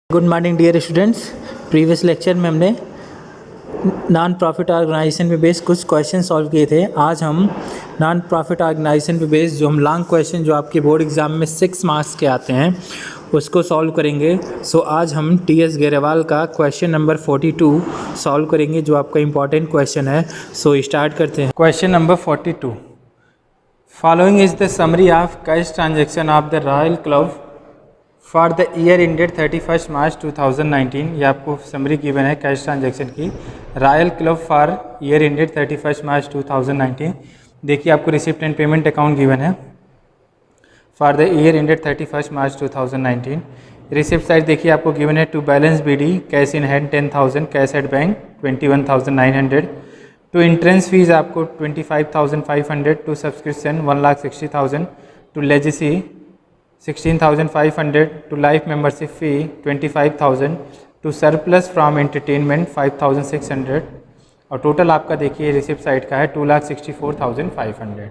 Good morning dear students. Previous lecture में हमने non profit organisation पे बेस्ड कुछ क्वेश्चन सॉल्व किए थे। आज हम नॉन प्रॉफिट ऑर्गेनाइजेशन पे बेस्ड जो हम लॉन्ग क्वेश्चन जो आपके बोर्ड एग्जाम में 6 मार्क्स के आते हैं उसको सॉल्व करेंगे। सो आज हम टी.एस. गेरेवाल का क्वेश्चन नंबर 42 सॉल्व करेंगे जो आपका इंपॉर्टेंट क्वेश्चन है। सो स्टार्ट करते हैं। Question number 42, following is the summary of cash transaction of the royal club for the year ended 31 March 2019। ये आपको समरी गिवन है कैश ट्रांजैक्शन की royal club for year ended 31 March 2019। देखिए आपको receipt and payment account given है for the year ended 31 March 2019। Receipt side देखिए आपको given है to balance BD cash in hand 10,000, cash at bank 21,900, to entrance fees आपको 25,500, to subscription 1,60,000, to legacy 16,500, to life membership fee 25,000, to surplus from entertainment 5,600 और total आपका देखिए receipt side का है 2,64,500।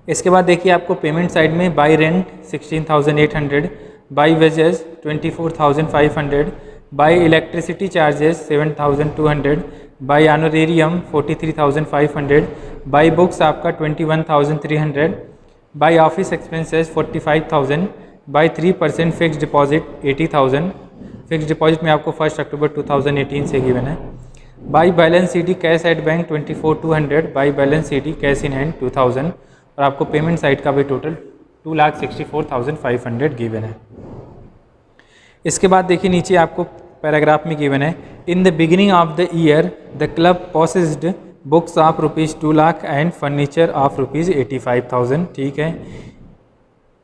इसके बाद देखिए आपको पेमेंट साइड में by rent 16,800, by wages 24,500, by electricity charges 7,200, by honorarium 43,500, by books आपका 21,300, by office expenses 45,000, by 3% fix deposit 80,000। Fix deposit में आपको 1 अक्टूबर 2018 से गिवन है। By balance CD cash at bank 24,200, by balance CD cash in hand 2,000 और आपको payment side का भी total 2,64,500 given है। इसके बाद देखिए नीचे आपको पैराग्राफ में गिवन है in the beginning of the year the club possessed books of rupees 2 lakh and furniture of rupees 85,000। ठीक है।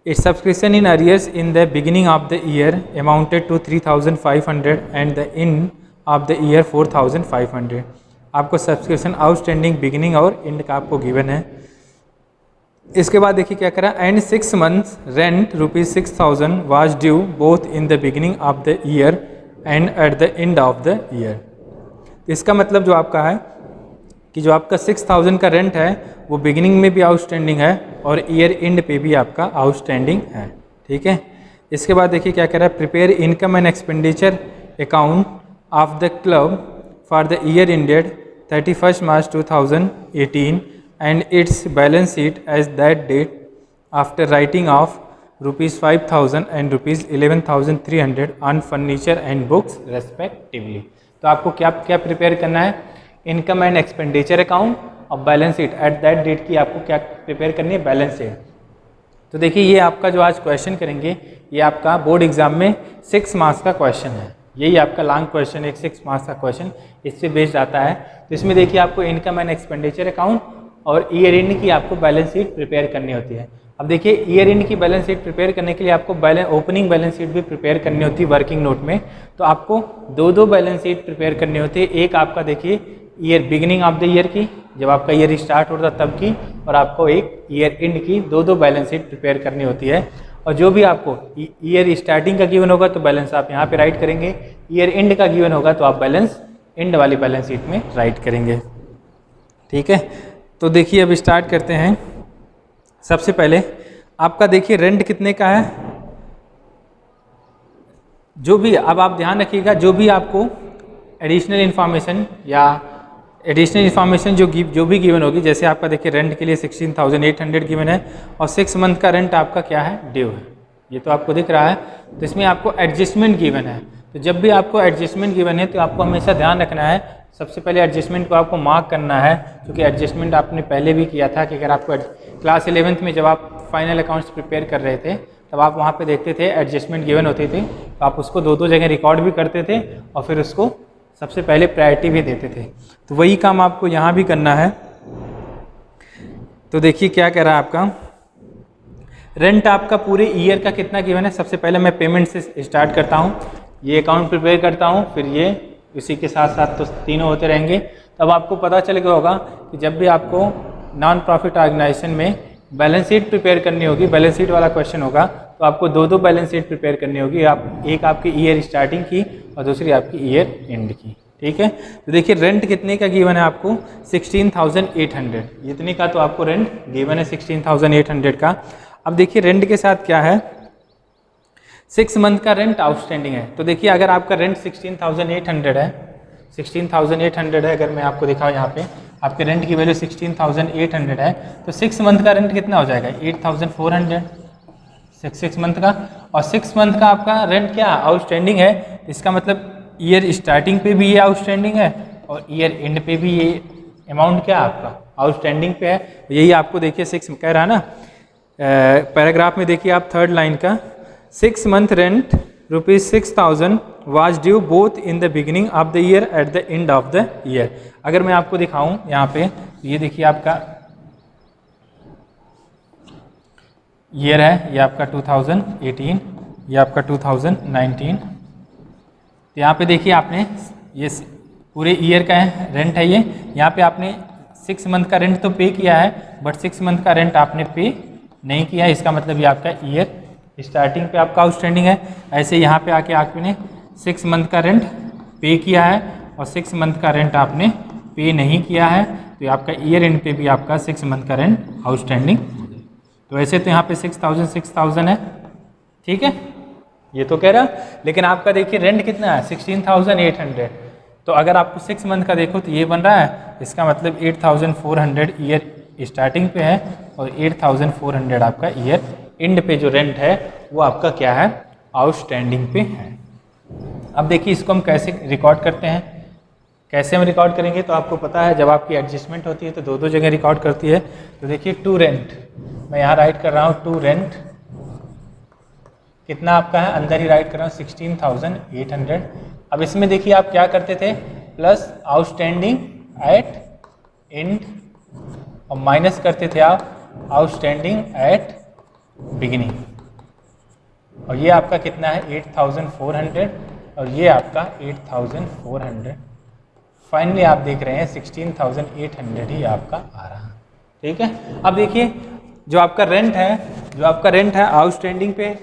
It's subscription in arrears in the beginning of the year amounted to 3,500 and the end of the year 4,500। आपको subscription outstanding beginning और end का आपको given है। इसके बाद देखिए क्या करा and 6 months rent rupees 6,000 was due both in the beginning of the year and at the end of the year. इसका मतलब जो आपका है कि जो आपका 6,000 का रेंट है वो बिगिनिंग में भी आउटस्टैंडिंग है और ईयर एंड पे भी आपका आउटस्टैंडिंग है। ठीक है। इसके बाद देखिए क्या कह रहा है prepare income and expenditure account of the club for the year ended 31 March 2018 and its balance sheet as that date after writing off ₹5,000 and ₹11,300 on furniture and books respectively. तो आपको क्या क्या प्रिपेयर करना है, इनकम एंड एक्सपेंडिचर अकाउंट और balance sheet at that date की आपको क्या प्रिपेयर करनी है, बैलेंस शीट। तो देखिए ये आपका जो आज क्वेश्चन करेंगे ये आपका बोर्ड एग्जाम में 6 मार्क्स का क्वेश्चन है। यही आपका लॉन्ग क्वेश्चन एक 6 मार्क्स का क्वेश्चन इस पे बेस्ड आता है। तो इसमें देखिए आपको इनकम एंड एक्सपेंडिचर अकाउंट और ईयर एंड की आपको बैलेंस शीट प्रिपेयर करनी होती है। अब देखिए ईयर एंड की बैलेंस शीट प्रिपेयर करने के लिए आपको ओपनिंग बैलेंस शीट भी प्रिपेयर करनी होती है वर्किंग नोट में। तो आपको दो बैलेंस शीट प्रिपेयर करनी होती है। एक आपका देखिए year beginning of the year की जब आपका ईयर स्टार्ट होता तब की, और आपको एक ईयर एंड की दो बैलेंस शीट प्रिपेयर करनी होती है। और जो भी आपको ईयर स्टार्टिंग का गिवन होगा तो बैलेंस आप यहाँ पे राइट करेंगे, ईयर एंड का गिवन होगा तो आप बैलेंस एंड वाली बैलेंस शीट में राइट करेंगे। ठीक है। तो देखिए अब स्टार्ट करते हैं। सबसे पहले आपका देखिए रेंट कितने का है, जो भी अब आप ध्यान रखिएगा जो भी आपको एडिशनल इन्फॉर्मेशन या एडिशनल इन्फॉर्मेशन जो भी गिवन होगी, जैसे आपका देखिए रेंट के लिए 16,800 गिवन है और 6 मंथ का रेंट आपका क्या है, ड्यू है, ये तो आपको दिख रहा है। तो इसमें आपको एडजस्टमेंट गिवन है। तो जब भी आपको एडजस्टमेंट गिवन है तो आपको हमेशा ध्यान रखना है, सबसे पहले एडजस्टमेंट को आपको मार्क करना है, क्योंकि एडजस्टमेंट आपने पहले भी किया था कि अगर आपको क्लास 11th में जब आप फाइनल अकाउंट्स प्रिपेयर कर रहे थे तब आप वहाँ पे देखते थे एडजस्टमेंट गिवन होती थी, तो आप उसको दो जगह रिकॉर्ड भी करते थे और फिर उसको सबसे पहले प्रायोरिटी भी देते थे। तो वही काम आपको यहाँ भी करना है। तो देखिए क्या कह रहा है आपका रेंट आपका पूरे ईयर का कितना गिवन है। सबसे पहले मैं पेमेंट से स्टार्ट करता हूँ, ये अकाउंट प्रिपेयर करता हूँ, फिर ये इसी के साथ साथ तो तीनों होते रहेंगे। तब आपको पता चल गया होगा कि जब भी आपको नॉन प्रॉफिट ऑर्गेनाइजेशन में बैलेंस शीट प्रिपेयर करनी होगी, बैलेंस शीट वाला क्वेश्चन होगा तो आपको दो बैलेंस शीट प्रिपेयर करनी होगी, एक आपकी ईयर स्टार्टिंग की और दूसरी आपकी ईयर एंड की। ठीक है। तो देखिए रेंट कितने का गिवन है आपको 16,800, इतने का तो आपको रेंट गिवन है 16,800 का। अब देखिए रेंट के साथ क्या है 6 मंथ का रेंट आउटस्टैंडिंग है। तो देखिए अगर आपका रेंट 16,800 है, 16,800 है, अगर मैं आपको दिखाऊँ यहाँ पे आपके रेंट की वैल्यू 16,800 है, तो 6 मंथ का रेंट कितना हो जाएगा 8,400 6 मंथ का। और 6 मंथ का आपका रेंट क्या आउटस्टैंडिंग है, इसका मतलब ईयर स्टार्टिंग पे भी ये आउटस्टैंडिंग है और ईयर एंड पे भी ये अमाउंट क्या आपका आउटस्टैंडिंग पे है। यही आपको देखिए 6 कह रहा है ना, पैराग्राफ में देखिए आप थर्ड लाइन का 6 month rent ₹6,000 was due both in the beginning of the year at the end of the year. अगर मैं आपको दिखाऊं यहाँ पे तो ये देखिए आपका ईयर है, ये आपका 2018, ये आपका 2019। तो यहाँ पे देखिए आपने ये पूरे ईयर का रेंट है, ये यहाँ पे आपने 6 मंथ का रेंट तो पे किया है बट 6 मंथ का रेंट आपने पे नहीं किया है, इसका मतलब ये आपका ईयर स्टार्टिंग पे आपका आउटस्टैंडिंग है। ऐसे यहाँ पे आके आपने 6 मंथ का रेंट पे किया है और 6 मंथ का रेंट आपने पे नहीं किया है, तो आपका ईयर एंड पे भी आपका 6 मंथ का रेंट आउटस्टैंडिंग। तो ऐसे तो यहाँ पे 6,000 है, ठीक है, ये तो कह रहा, लेकिन आपका देखिए रेंट कितना है 16,800। तो अगर आपको 6 मंथ का देखो तो ये बन रहा है, इसका मतलब 8,400 ईयर स्टार्टिंग पे है और 8,400 आपका ईयर एंड पे जो रेंट है वो आपका क्या है आउटस्टैंडिंग पे है। अब देखिए इसको हम कैसे रिकॉर्ड करते हैं, कैसे हम रिकॉर्ड करेंगे, तो आपको पता है जब आपकी एडजस्टमेंट होती है तो दो जगह रिकॉर्ड करती है। तो देखिए टू रेंट, मैं यहाँ राइट कर रहा हूँ टू रेंट, कितना आपका है अंदर ही राइट कर रहा हूँ 16,800। अब इसमें देखिए आप क्या करते थे, प्लस आउटस्टैंडिंग एट एंड और माइनस करते थे आप आउटस्टैंडिंग एट बिगिनिंग, और ये आपका कितना है 8,400 और ये आपका 8,400। फाइनली आप देख रहे हैं 16,800 ही आपका आ रहा है, ठीक है। अब देखिए जो आपका रेंट है आउटस्टैंडिंग पे,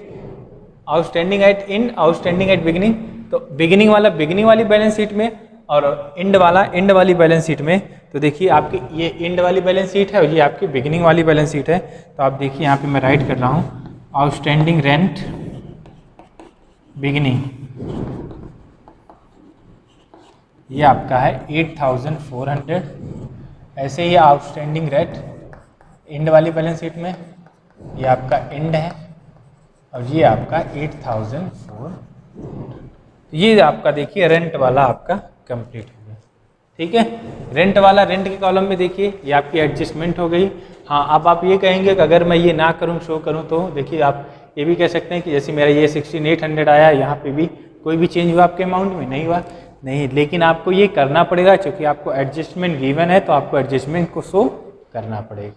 outstanding at and, outstanding at beginning, तो बिगिनिंग वाला बिगिनिंग वाली बैलेंस शीट में और एंड वाला एंड वाली बैलेंस शीट में। तो देखिए आपकी ये एंड वाली बैलेंस शीट है और ये आपकी बिगिनिंग वाली बैलेंस शीट है। तो आप देखिए यहाँ पे मैं राइट कर रहा हूँ आउटस्टैंडिंग रेंट बिगिनिंग, ये आपका है 8,400। ऐसे ही आउटस्टैंडिंग रेट एंड वाली बैलेंस शीट में ये आपका एंड है और ये आपका 8,400। ये आपका देखिए रेंट वाला आपका कंप्लीट हो गया, ठीक है। रेंट वाला रेंट के कॉलम में देखिए ये आपकी एडजस्टमेंट हो गई। हाँ, अब आप ये कहेंगे कि अगर मैं ये ना करूँ शो करूँ, तो देखिए आप ये भी कह सकते हैं कि जैसे मेरा ये 16,800 आया, यहाँ पे भी कोई भी चेंज हुआ आपके अमाउंट में नहीं हुआ, नहीं, लेकिन आपको ये करना पड़ेगा क्योंकि आपको एडजस्टमेंट गिवन है, तो आपको एडजस्टमेंट को शो करना पड़ेगा।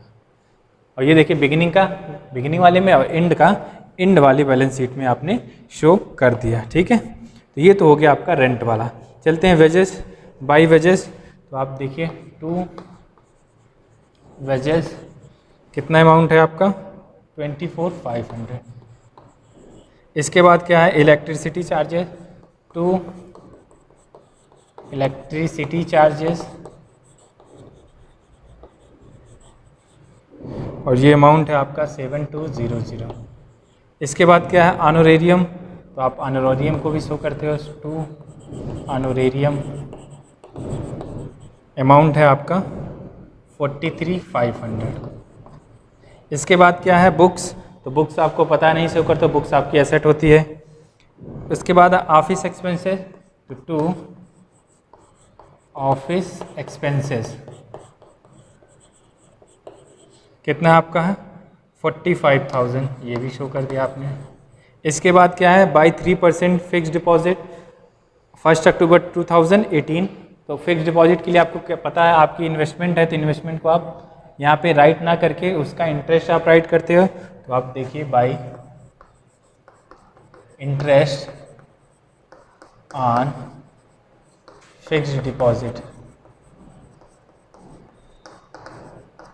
और ये देखिए बिगिनिंग वाले में और एंड का एंड वाली बैलेंस शीट में आपने शो कर दिया, ठीक है। तो ये तो हो गया आपका रेंट वाला। चलते हैं वेजेस, बाई वेजेस। तो आप देखिए टू वेजेस कितना अमाउंट है आपका 24,500। इसके बाद क्या है electricity charges, to electricity charges और ये अमाउंट है आपका 7,200। इसके बाद क्या है ऑनोरेरियम, तो आप ऑनोरेरियम को भी शो करते हो, टू ऑनोरेरियम अमाउंट है आपका 43,500। इसके बाद क्या है बुक्स, तो बुक्स आपको पता नहीं शो करते, बुक्स आपकी एसेट होती है। इसके बाद ऑफिस एक्सपेंसेस, तो टू ऑफिस एक्सपेंसेस कितना आपका है 45,000, ये भी शो कर दिया आपने। इसके बाद क्या है बाई 3% फिक्स डिपॉजिट 1 अक्टूबर 2018। तो फिक्स डिपॉजिट के लिए आपको क्या पता है आपकी इन्वेस्टमेंट है, तो इन्वेस्टमेंट को आप यहाँ पे राइट ना करके उसका इंटरेस्ट आप राइट करते हो। तो आप देखिए by interest on fixed deposit,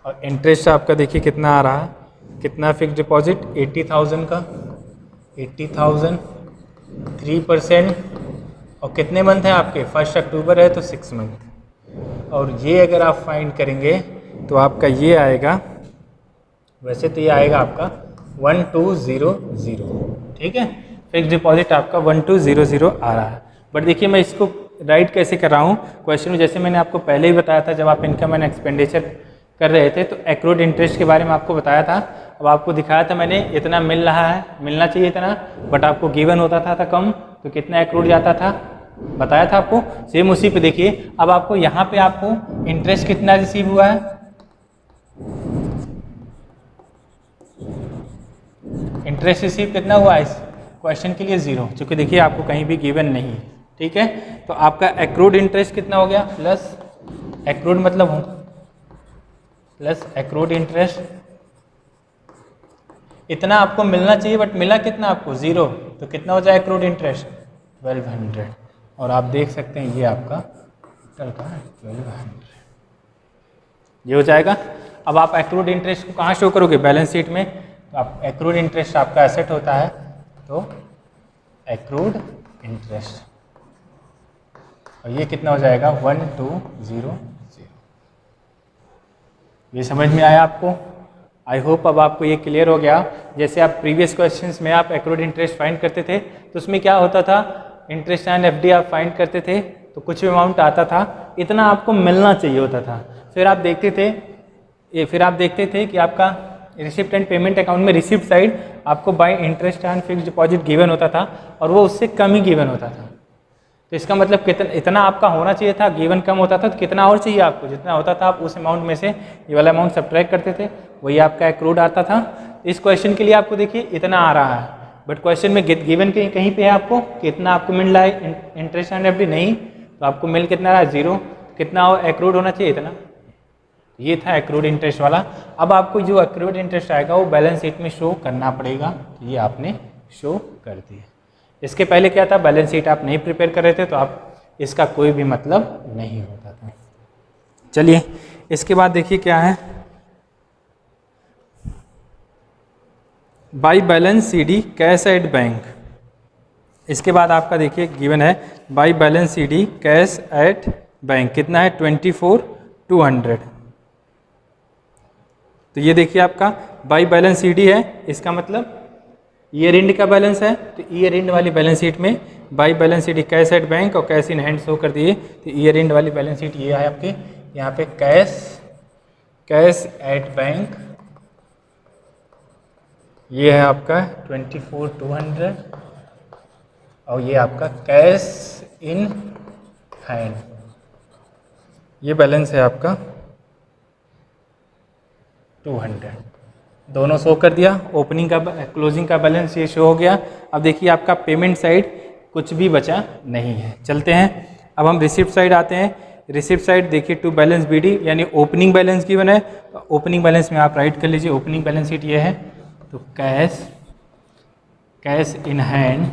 और इंटरेस्ट आपका देखिए कितना आ रहा है, कितना फिक्स डिपॉजिट 80,000 का, 80,000 3%, और कितने मंथ हैं आपके 1 अक्टूबर है तो 6 मंथ। और ये अगर आप फाइंड करेंगे तो आपका ये आएगा, वैसे तो ये आएगा आपका 1200, ठीक है। फिक्स डिपॉजिट आपका 1200 आ रहा है। बट देखिए मैं इसको राइट कैसे कर रहा हूँ क्वेश्चन में, जैसे मैंने आपको पहले ही बताया था जब आप इनकम एंड एक्सपेंडिचर कर रहे थे तो एक्रूड इंटरेस्ट के बारे में आपको बताया था। अब आपको दिखाया था मैंने इतना मिल रहा है, मिलना चाहिए इतना, बट आपको गिवन होता था कम, तो कितना एक्रूड जाता था बताया था आपको। सेम उसी पे देखिए अब आपको यहाँ पे आपको इंटरेस्ट कितना रिसीव हुआ है, इंटरेस्ट रिसीव कितना हुआ है इस क्वेश्चन के लिए 0, क्योंकि देखिए आपको कहीं भी गिवन नहीं है। ठीक है, तो आपका एक्रूड इंटरेस्ट कितना हो गया, प्लस एक्रूड मतलब हो प्लस एक्रूड इंटरेस्ट, इतना आपको मिलना चाहिए बट मिला कितना आपको 0, तो कितना हो जाए एक्रूड इंटरेस्ट 1200। और आप देख सकते हैं ये आपका टोटल का 1200 ये हो जाएगा। अब आप एक्रूड इंटरेस्ट को कहाँ शो करोगे, बैलेंस शीट में, तो आप एक्रूड इंटरेस्ट आपका एसेट होता है, तो एक्रूड इंटरेस्ट, और ये कितना हो जाएगा 1200। ये समझ में आया आपको? आई होप अब आपको ये क्लियर हो गया। जैसे आप प्रीवियस क्वेश्चंस में आप एक्रूड इंटरेस्ट फाइंड करते थे तो उसमें क्या होता था, इंटरेस्ट एंड एफडी आप फाइंड करते थे तो कुछ अमाउंट आता था, इतना आपको मिलना चाहिए होता था। फिर आप देखते थे कि आपका रिसिप्ट एंड पेमेंट अकाउंट में रिसिप्ट साइड आपको bye interest and fix deposit given होता था और वो उससे कम ही गिवन होता था। तो इसका मतलब कितना इतना आपका होना चाहिए था, गिवन कम होता था तो कितना और चाहिए आपको, जितना होता था आप उस अमाउंट में से ये वाला अमाउंट सब्ट्रैक्ट करते थे, वही आपका एक्रूड आता था। इस क्वेश्चन के लिए आपको देखिए इतना आ रहा है, बट क्वेश्चन में गिवन कहीं पे है आपको कितना आपको मिल रहा है इंटरेस्ट एंड एफडी नहीं, तो आपको मिल कितना रहा है 0, कितना एक्रूड होना चाहिए इतना, ये था एक्रूड इंटरेस्ट वाला। अब आपको जो एक्रूड इंटरेस्ट आएगा वो बैलेंस शीट में शो करना पड़ेगा, ये आपने शो कर दिया। इसके पहले क्या था, बैलेंस शीट आप नहीं प्रिपेयर कर रहे थे तो आप इसका कोई भी मतलब नहीं होता था। चलिए इसके बाद देखिए क्या है, by balance CD cash at bank. इसके बाद आपका देखिए गिवन है by balance CD cash at bank, कितना है 24,200। तो ये देखिए आपका बाई बैलेंस सीडी है, इसका मतलब ईयर एंड का बैलेंस है, तो ईयर एंड वाली बैलेंस शीट में by balance sheet cash at bank और कैश इन हैंड शो कर दिए। तो ईयर एंड वाली बैलेंस शीट ये है आपके, यहाँ पे कैश एट बैंक, ये है आपका 24,200 और ये आपका कैश इन हैंड, ये बैलेंस है आपका 200, दोनों शो कर दिया। ओपनिंग का क्लोजिंग का बैलेंस ये शो हो गया। अब देखिए आपका पेमेंट साइड कुछ भी बचा नहीं है। चलते हैं अब हम रिसिप्ट साइड आते हैं। रिसिप्ट साइड देखिए टू बैलेंस बीडी यानी ओपनिंग बैलेंस गिवन है, ओपनिंग बैलेंस में आप राइट कर लीजिए, ओपनिंग बैलेंस शीट ये है, तो कैश इन हैंड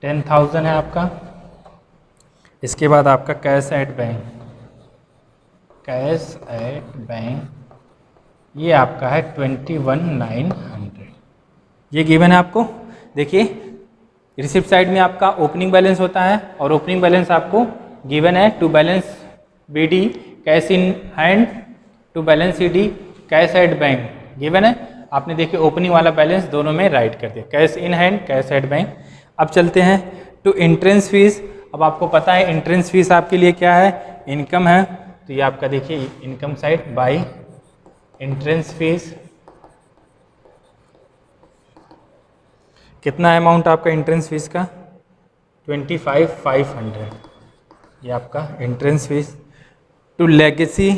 10,000 है आपका। इसके बाद आपका कैश एट बैंक ये आपका है 21,900, ये गिवन है आपको। देखिए रिसिप्ट साइड में आपका ओपनिंग बैलेंस होता है और ओपनिंग बैलेंस आपको गिवन है to balance BD cash in hand to balance CD cash at bank given है। आपने देखिए ओपनिंग वाला बैलेंस दोनों में राइट कर दिया, cash in hand cash at bank. अब चलते हैं टू एंट्रेंस फीस। अब आपको पता है एंट्रेंस फीस आपके लिए क्या है, इनकम है, तो ये आपका देखिए income side by entrance fees, कितना अमाउंट आपका एंट्रेंस फीस का 25,500, ये आपका एंट्रेंस फीस। टू लेगेसी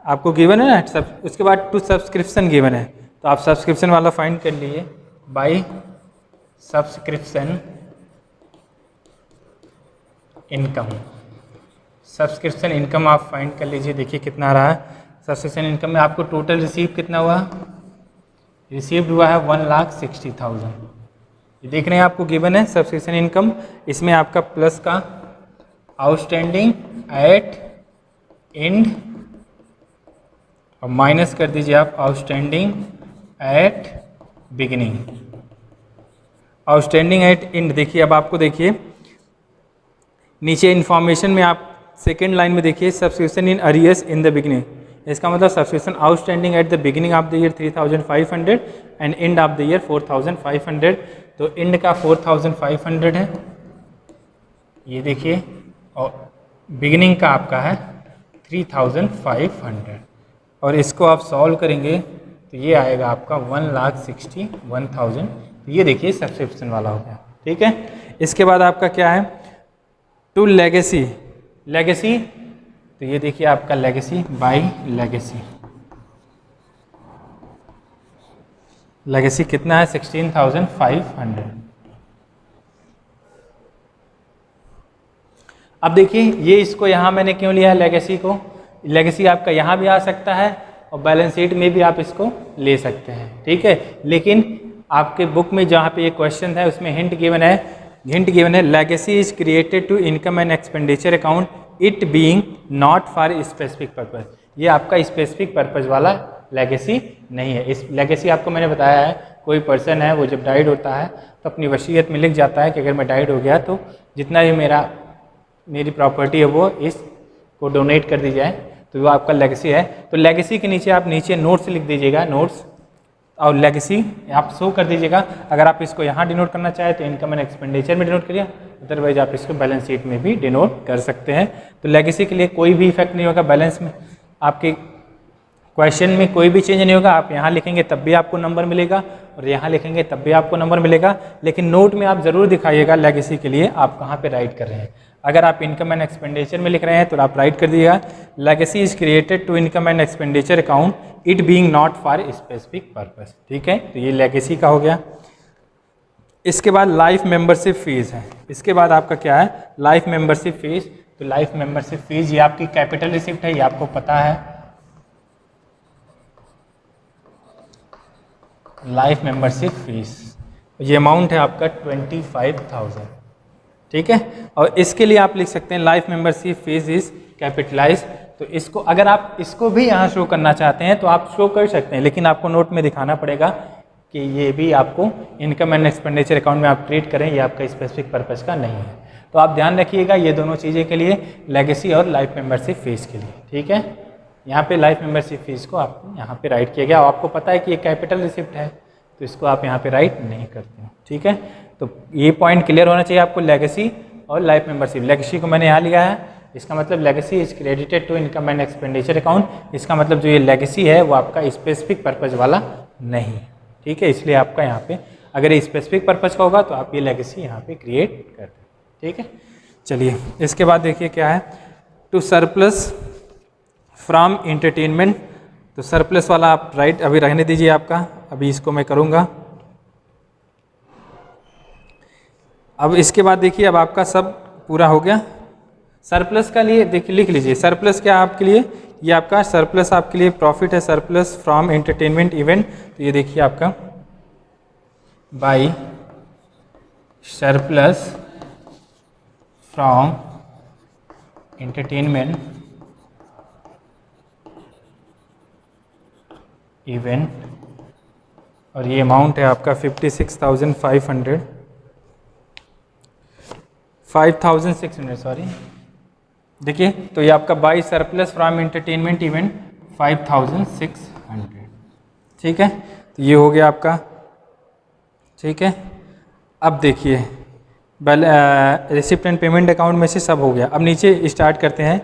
आपको गिवन है ना, सब उसके बाद टू सब्सक्रिप्शन गिवन है, तो आप सब्सक्रिप्शन वाला फाइंड कर लीजिए by subscription income, subscription income आप फाइंड कर लीजिए। देखिए कितना आ रहा है सब्सक्रिप्शन इनकम में आपको टोटल रिसीव कितना हुआ, रिसीव्ड हुआ है 1,60,000। ये देख रहे हैं आपको गिवन है सब्सक्रिप्शन इनकम, इसमें आपका प्लस का आउटस्टैंडिंग एट एंड और माइनस कर दीजिए आप outstanding at beginning, outstanding at and. देखिए अब आपको देखिए नीचे इन्फॉर्मेशन में आप सेकेंड लाइन में देखिए subscription in arrears in the beginning, इसका मतलब subscription outstanding at the beginning of the year 3500 and and of the year 4500। तो एंड का 4500 है, ये देखिए, और बिगिनिंग का आपका है 3500, और इसको आप सॉल्व करेंगे तो ये आएगा आपका 1,61,000। तो ये देखिए सब्सक्रिप्शन वाला हो गया, ठीक है। इसके बाद आपका क्या है, टू लेगेसी, लेगेसी, तो ये देखिए आपका लेगेसी बाय लेगेसी, लेगेसी कितना है 16,500। अब देखिए ये इसको यहाँ मैंने क्यों लिया है लेगेसी को, लेगेसी आपका यहाँ भी आ सकता है और बैलेंस शीट में भी आप इसको ले सकते हैं, ठीक है। लेकिन आपके बुक में जहाँ पे ये क्वेश्चन है उसमें हिंट गिवन है legacy is created to income and expenditure account it being not for specific purpose. ये आपका स्पेसिफिक पर्पज वाला लेगेसी नहीं है। इस लेगेसी आपको मैंने बताया है, कोई पर्सन है वो जब डाइड होता है तो अपनी वसीयत में लिख जाता है कि अगर मैं डाइड हो गया तो जितना भी मेरी प्रॉपर्टी है वो इसको डोनेट कर दी जाए, तो वो आपका लेगेसी है। तो लेगेसी के नीचे आप नीचे नोट्स लिख दीजिएगा, नोट्स, और लेगेसी आप शो कर दीजिएगा। अगर आप इसको यहाँ डिनोट करना चाहें तो इनकम एंड एक्सपेंडिचर में डिनोट करिए, अदरवाइज आप इसको बैलेंस शीट में भी डिनोट कर सकते हैं। तो लेगेसी के लिए कोई भी इफेक्ट नहीं होगा, बैलेंस में आपके क्वेश्चन में कोई भी चेंज नहीं होगा। आप यहाँ लिखेंगे तब भी आपको नंबर मिलेगा और यहाँ लिखेंगे तब भी आपको नंबर मिलेगा, लेकिन नोट में आप ज़रूर दिखाइएगा लेगेसी के लिए आप कहाँ पे राइट कर रहे हैं। अगर आप इनकम एंड एक्सपेंडिचर में लिख रहे हैं तो आप राइट कर दीजिएगा legacy is created to income and expenditure account it being not for specific purpose, ठीक है। तो ये लेगेसी का हो गया। इसके बाद लाइफ मेंबरशिप फीस है। इसके बाद आपका क्या है, लाइफ मेंबरशिप फीस। तो लाइफ मेंबरशिप फीस ये आपकी कैपिटल रिसिप्ट है, ये आपको पता है। लाइफ मेंबरशिप फीस ये अमाउंट है आपका 25,000, ठीक है। और इसके लिए आप लिख सकते हैं life membership fees is capitalise. तो इसको अगर आप इसको भी यहाँ शो करना चाहते हैं तो आप शो कर सकते हैं, लेकिन आपको नोट में दिखाना पड़ेगा कि ये भी आपको इनकम एंड एक्सपेंडिचर अकाउंट में आप ट्रीट करें, ये आपका स्पेसिफिक पर्पज़ का नहीं है। तो आप ध्यान रखिएगा ये दोनों चीज़ें के लिए, लेगेसी और लाइफ मेंबरशिप फीस के लिए, ठीक है। यहाँ पे लाइफ मेंबरशिप फीस को आप यहाँ पे राइट किया गया, आपको पता है कि ये कैपिटल रिसिप्ट है तो इसको आप यहाँ पे राइट नहीं करते हैं, ठीक है। तो ये पॉइंट क्लियर होना चाहिए आपको, लेगेसी और लाइफ मेंबरशिप। लेगेसी को मैंने यहाँ लिया है, इसका मतलब legacy is credited to income and expenditure account. इसका मतलब जो ये लेगेसी है वो आपका स्पेसिफिक पर्पज़ वाला नहीं है, ठीक है। इसलिए आपका यहाँ पे अगर ये स्पेसिफिक पर्पज़ का होगा तो आप ये लेगेसी यहाँ पे क्रिएट कर दें, ठीक है। चलिए इसके बाद देखिए क्या है, टू सरप्लस फ्रॉम एंटरटेनमेंट। तो सरप्लस वाला आप राइट अभी रहने दीजिए आपका, अभी इसको मैं करूँगा। अब इसके बाद देखिए अब आपका सब पूरा हो गया। सरप्लस का लिए देखिए लिख लीजिए, सरप्लस क्या आपके लिए, ये आपका सरप्लस आपके लिए प्रॉफिट है, सरप्लस फ्रॉम एंटरटेनमेंट इवेंट। तो ये देखिए आपका by surplus from entertainment event, और ये अमाउंट है आपका 56,600 सॉरी। देखिए तो ये आपका by surplus from entertainment event 5,600, ठीक है। तो ये हो गया आपका, ठीक है। अब देखिए रिसिप्ट एंड पेमेंट अकाउंट में से सब हो गया। अब नीचे स्टार्ट करते हैं।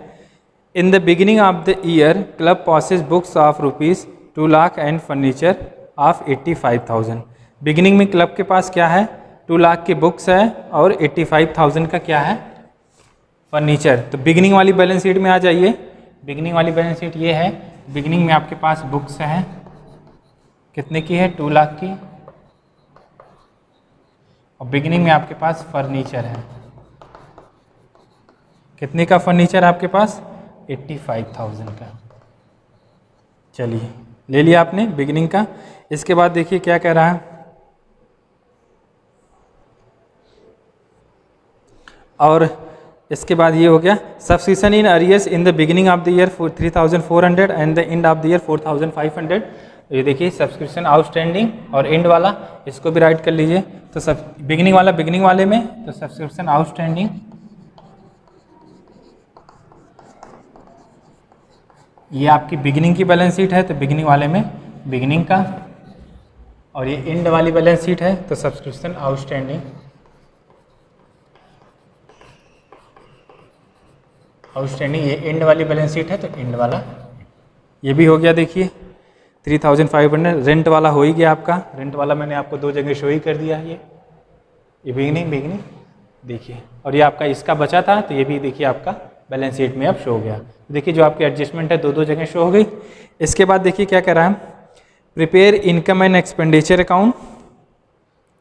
इन the beginning of the year club possesses books of ₹2 lakh and furniture of 85,000। Beginning में क्लब के पास क्या है, 2 लाख की बुक्स है और 85,000 का क्या है, फर्नीचर। तो बिगिनिंग वाली बैलेंस शीट में आ जाइए। बिगिनिंग वाली बैलेंस शीट ये है, बिगिनिंग में आपके पास बुक्स है, कितने की है, 2 लाख की, और बिगिनिंग में आपके पास फर्नीचर है, कितने का फर्नीचर आपके पास, 85,000 का। चलिए ले लिया आपने बिगिनिंग का। इसके बाद देखिए क्या कह रहा है, और इसके बाद ये हो गया subscription in arrears in the beginning of the year 3,400 and the end of the year 4,500। ये देखिए सब्सक्रिप्शन आउटस्टैंडिंग और एंड वाला, इसको भी राइट कर लीजिए। तो सब बिगिनिंग वाला बिगिनिंग वाले में, तो सब्सक्रिप्शन आउटस्टैंडिंग ये आपकी बिगिनिंग की बैलेंस शीट है तो बिगिनिंग वाले में बिगिनिंग का, और ये एंड वाली बैलेंस शीट है तो सब्सक्रिप्शन आउटस्टैंडिंग, ये एंड वाली बैलेंस शीट है तो एंड वाला। ये भी हो गया देखिए 3500। रेंट वाला हो ही गया आपका, रेंट वाला मैंने आपको दो जगह शो ही कर दिया है। ये बिगिनिंग देखिए, और ये आपका इसका बचा था तो ये भी देखिए आपका बैलेंस शीट में अब शो हो गया। देखिए जो आपकी एडजस्टमेंट है दो जगह शो हो गई। इसके बाद देखिए क्या कर रहा है, prepare income and expenditure account,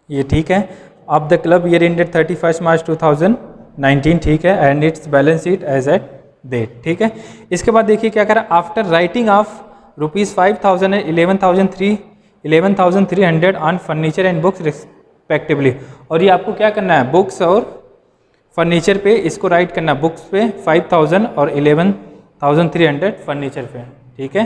ये ठीक है। Of the club year ended 31 March 2019, ठीक है, and its balance sheet as at date, ठीक है। इसके बाद देखिए क्या करा, after writing off ₹5,000 and 11,300 on furniture and books respectively, और ये आपको क्या करना है, बुक्स और फर्नीचर पे इसको राइट करना, बुक्स पे 5,000 और 11,300 फर्नीचर पे, ठीक है।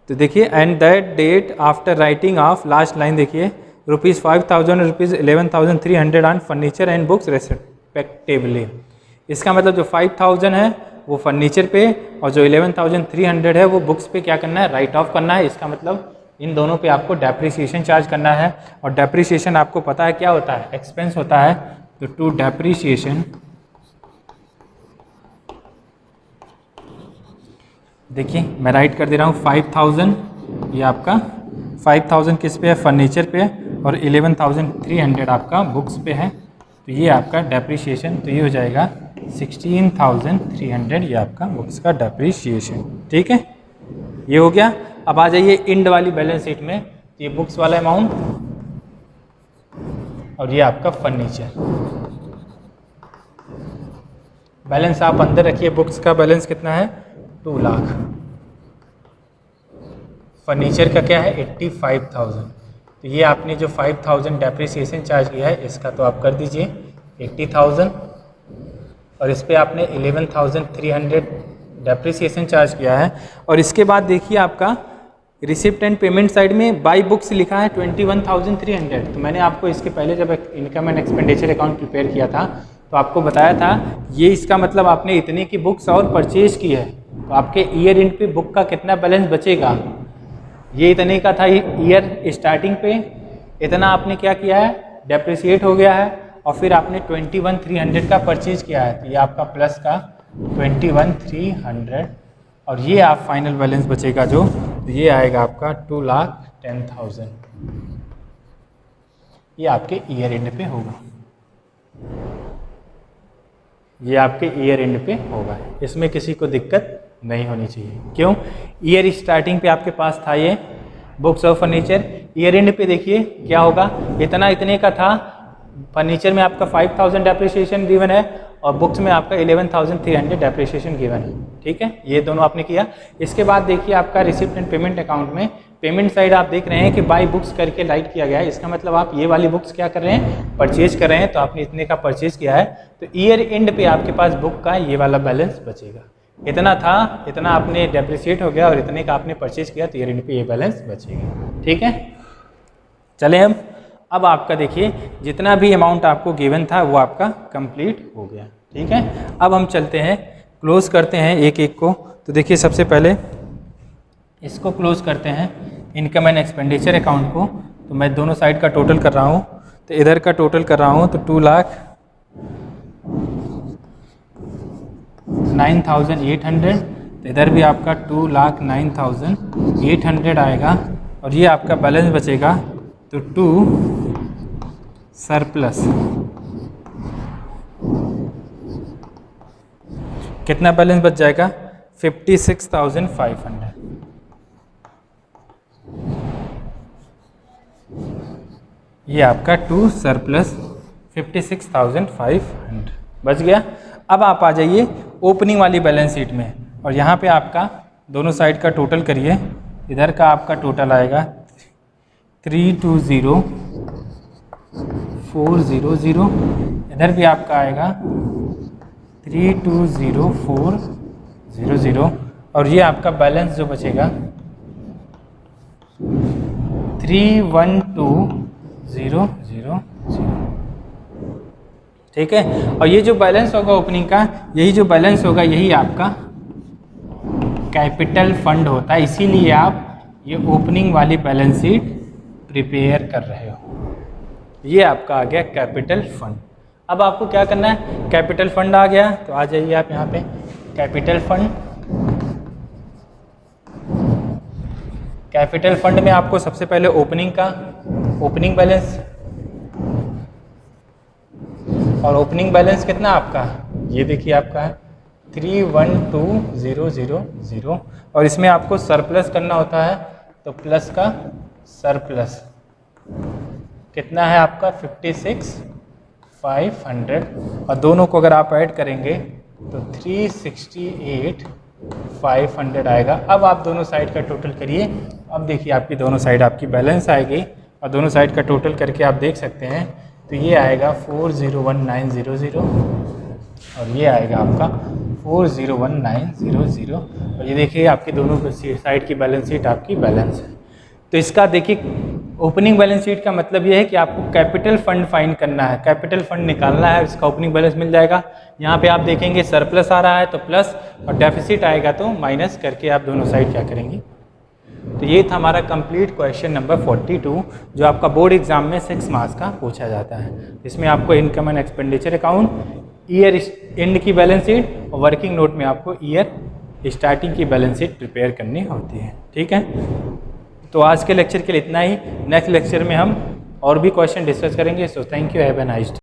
तो देखिए and that date after writing off, last line देखिए, ₹5,000 और ₹11,300 on furniture and books respectively. इसका मतलब जो 5,000 है वो फर्नीचर पे और जो 11,300 है वो बुक्स पे क्या करना है, राइट ऑफ करना है। इसका मतलब इन दोनों पे आपको डेप्रिसिएशन चार्ज करना है, और डेप्रिसिएशन आपको पता है क्या होता है, एक्सपेंस होता है। तो टू डेप्रिसिएशन, देखिए मैं राइट कर दे रहा हूँ 5,000, ये आपका 5,000 किस पे है, फर्नीचर पे, और 11,300 आपका बुक्स पे है। तो ये आपका डेप्रिसिएशन, तो ये हो जाएगा 16,300, ये आपका बुक्स का डेप्रिसिएशन, ठीक है। ये हो गया। अब आ जाइए इंड वाली बैलेंस शीट में, तो ये बुक्स वाला अमाउंट और ये आपका फर्नीचर बैलेंस आप अंदर रखिए। बुक्स का बैलेंस कितना है, 2 लाख, फर्नीचर का क्या है 85,000। तो ये आपने जो 5,000 डेप्रिसिएशन चार्ज किया है इसका तो आप कर दीजिए 80,000, और इस पर आपने 11,300 डेप्रिसिएशन चार्ज किया है। और इसके बाद देखिए आपका रिसिप्ट एंड पेमेंट साइड में बाई बुक्स लिखा है 21,300। तो मैंने आपको इसके पहले जब income and expenditure account prepare किया था तो आपको बताया था ये इसका मतलब आपने इतने की बुक्स और परचेज की है, तो आपके ईयर एंड पे बुक का कितना बैलेंस बचेगा, ये इतने का था ईयर स्टार्टिंग पे, इतना आपने क्या किया है, डेप्रिसिएट हो गया है, और फिर आपने 21,300 का परचेज किया है, तो ये आपका प्लस का 21,300, और ये आप फाइनल बैलेंस बचेगा जो, तो ये आएगा आपका 2,10,000। ये आपके ईयर एंड पे होगा, ये आपके ईयर एंड पे होगा, इसमें किसी को दिक्कत नहीं होनी चाहिए। क्यों, ईयर स्टार्टिंग पे आपके पास था ये बुक्स और फर्नीचर, ईयर एंड पे देखिए क्या होगा, इतने का था, फर्नीचर में आपका 5,000 डेप्रिसिएशन गिवन है और बुक्स में आपका 11,300 डेप्रिसिएशन गिवन है, ठीक है। ये दोनों आपने किया। इसके बाद देखिए आपका रिसिप्ट एंड पेमेंट अकाउंट में पेमेंट साइड आप देख रहे हैं कि बाई बुक्स करके राइट किया गया है। इसका मतलब आप ये वाली बुक्स क्या कर रहे हैं, परचेज कर रहे हैं, तो आपने इतने का परचेज किया है, तो ईयर एंड पे आपके पास बुक का ये वाला बैलेंस बचेगा। इतना था, इतना आपने डेप्रिसिएट हो गया और इतने का आपने परचेज किया, तो ईयर एंड पे ये बैलेंस बचेगा, ठीक है। चलें अब आपका देखिए जितना भी अमाउंट आपको गिवन था वो आपका कंप्लीट हो गया, ठीक है। अब हम चलते हैं, क्लोज करते हैं एक एक को। तो देखिए सबसे पहले इसको क्लोज करते हैं, इनकम एंड एक्सपेंडिचर अकाउंट को। तो मैं दोनों साइड का टोटल कर रहा हूँ, तो इधर का टोटल कर रहा हूँ तो 2,09,800, तो इधर भी आपका 2,09,800 आएगा, और ये आपका बैलेंस बचेगा तो 2 सरप्लस, कितना बैलेंस बच जाएगा 56,500। ये आपका 2 सरप्लस 56,500 बच गया। अब आप आ जाइए ओपनिंग वाली बैलेंस शीट में, और यहाँ पे आपका दोनों साइड का टोटल करिए। इधर का आपका टोटल आएगा 320,400, इधर भी आपका आएगा 320,400, और ये आपका बैलेंस जो बचेगा 312,000, ठीक है। और ये जो बैलेंस होगा ओपनिंग का, यही जो बैलेंस होगा यही आपका कैपिटल फंड होता है, इसीलिए आप ये ओपनिंग वाली बैलेंस शीट प्रिपेयर कर रहे हो। ये आपका आ गया कैपिटल फंड। अब आपको क्या करना है, कैपिटल फंड आ गया तो आ जाइए आप यहाँ पे कैपिटल फंड। कैपिटल फंड में आपको सबसे पहले ओपनिंग बैलेंस, और ओपनिंग बैलेंस कितना आपका, ये देखिए आपका है 312,000, और इसमें आपको सरप्लस करना होता है तो प्लस का सरप्लस कितना है आपका 56,500, और दोनों को अगर आप ऐड करेंगे तो 368,500 आएगा। अब आप दोनों साइड का टोटल करिए। अब देखिए आपकी दोनों साइड आपकी बैलेंस आएगी, और दोनों साइड का टोटल करके आप देख सकते हैं तो ये आएगा 401900, और ये आएगा आपका 401900, और ये देखिए आपकी दोनों साइड की बैलेंस शीट आपकी बैलेंस है। तो इसका देखिए ओपनिंग बैलेंस शीट का मतलब ये है कि आपको कैपिटल फंड फाइंड करना है, कैपिटल फंड निकालना है, इसका ओपनिंग बैलेंस मिल जाएगा। यहाँ पे आप देखेंगे सरप्लस आ रहा है तो प्लस, और डेफिसिट आएगा तो माइनस करके आप दोनों साइड क्या करेंगे। तो ये था हमारा कंप्लीट क्वेश्चन नंबर 42, जो आपका बोर्ड एग्जाम में 6 मार्क्स का पूछा जाता है। इसमें आपको income and expenditure account, year and की बैलेंस शीट और वर्किंग नोट में आपको ईयर स्टार्टिंग की बैलेंस शीट प्रिपेयर करनी होती है। ठीक है, तो आज के लेक्चर के लिए इतना ही। नेक्स्ट लेक्चर में हम और भी क्वेश्चन डिस्कस करेंगे। So thank you, have a nice day.